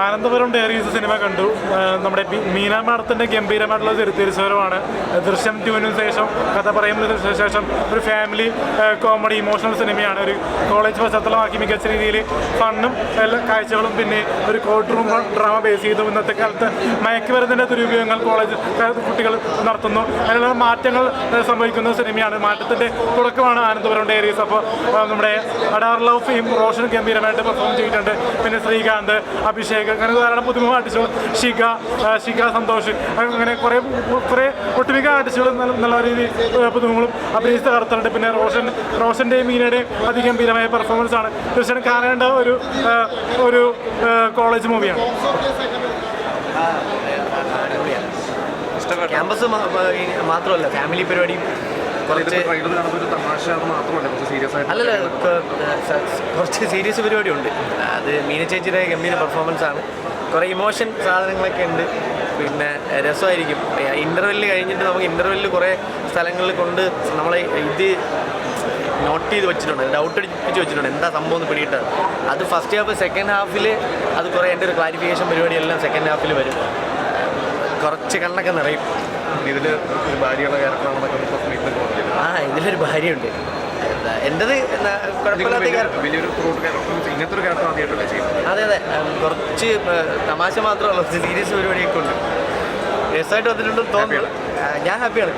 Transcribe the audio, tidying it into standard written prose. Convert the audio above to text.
Anandapuram diaries cinema കണ്ടു. നമ്മുടെ മീന മാഡത്തിൻ്റെ ഗംഭീരമായിട്ടുള്ള തിരിച്ചുവരവാണ്. ദൃശ്യം 2 ശേഷം, കഥ പറയുന്നതിന് ശേഷം ഒരു ഫാമിലി കോമഡി ഇമോഷണൽ സിനിമയാണ്. ഒരു കോളേജ് പശ്ചാത്തലമാക്കി മികച്ച രീതിയിൽ ഫണ്ണും എല്ലാ കാഴ്ചകളും, പിന്നെ ഒരു കോർട്ട് റൂം ഡ്രാമ ബേസ് ചെയ്തു. ഇന്നത്തെ കാലത്ത് മയക്കുമരുന്നിൻ്റെ ദുരുപയോഗങ്ങൾ കോളേജ് കുട്ടികൾ നടത്തുന്നു. അതിനുള്ള മാറ്റങ്ങൾ സംഭവിക്കുന്ന സിനിമയാണ്. മാറ്റത്തിൻ്റെ തുടക്കമാണ് ആനന്ദപുരം ഡയറീസ്. അപ്പോൾ നമ്മുടെ അഡാർ ലവ് ഫെയിം റോഷൻ ഗംഭീരമായിട്ട് പെർഫോം ചെയ്തിട്ടുണ്ട്. പിന്നെ ശ്രീകാന്ത്, അഭിഷേക്, അങ്ങനെ ധാരാളം പുതുമുഖ ആർട്ടിസ്റ്റുകൾ, ഷിക സന്തോഷ്, അങ്ങനെ കുറേ ഒട്ടുമിക്ക ആർട്ടിസ്റ്റുകൾ നല്ല രീതിയിൽ പുതുമുഖങ്ങളും അഭിനയിച്ച് തകർത്തുണ്ട്. പിന്നെ റോഷൻ്റെയും മീനയുടെയും അതിഗംഭീരമായ പെർഫോമൻസ് ആണ്. തീർച്ചയായും കാണേണ്ട ഒരു കോളേജ് മൂവിയാണ്. ക്യാമ്പസ് മാത്രമല്ല, ഫാമിലി പരിപാടിയും അല്ലല്ല, കുറച്ച് സീരിയസ് പരിപാടി ഉണ്ട്. അത് മീന ചേച്ചിയുടെ ഗംഭീര പെർഫോമൻസ് ആണ്. കുറേ ഇമോഷൻ സാധനങ്ങളൊക്കെ ഉണ്ട്. പിന്നെ രസമായിരിക്കും. ഇൻ്റർവെല്ല് കഴിഞ്ഞിട്ട് നമുക്ക് ഇൻ്റർവെല്ലിൽ കുറേ സ്ഥലങ്ങളിൽ കൊണ്ട് നമ്മളെ ഇത് നോട്ട് ചെയ്ത് വെച്ചിട്ടുണ്ട്, ഡൗട്ട് അടിപ്പിച്ച് വെച്ചിട്ടുണ്ട്, എന്താ സംഭവം എന്ന് പിടിയിട്ടാണ്. അത് ഫസ്റ്റ് ഹാഫ്. സെക്കൻഡ് ഹാഫിൽ അത് കുറേ എൻ്റെ ഒരു ക്ലാരിഫിക്കേഷൻ പരിപാടിയെല്ലാം സെക്കൻഡ് ഹാഫിൽ വരും. കുറച്ച് കണ്ണൊക്കെ നിറയും. ഇതിൽ ഭാര്യയുള്ള ക്യാരക്ടറാണെന്നൊക്കെ ഇതിലൊരു ഭാര്യയുണ്ട്. എൻ്റെത് കുഴപ്പമില്ലാത്ത വലിയൊരു ഇങ്ങനത്തെ ഒരു ക്യാരക്ടർ ആദ്യമായിട്ടല്ലേ ചെയ്യുന്നത്? അതെ, കുറച്ച് തമാശ മാത്രമല്ല, സീരിയസ് പരിപാടിയൊക്കെ ഉണ്ട്. രസമായിട്ട് വന്നിട്ടുണ്ടെന്ന് തോന്നുന്നു. ഞാൻ ഹാപ്പിയാണ്.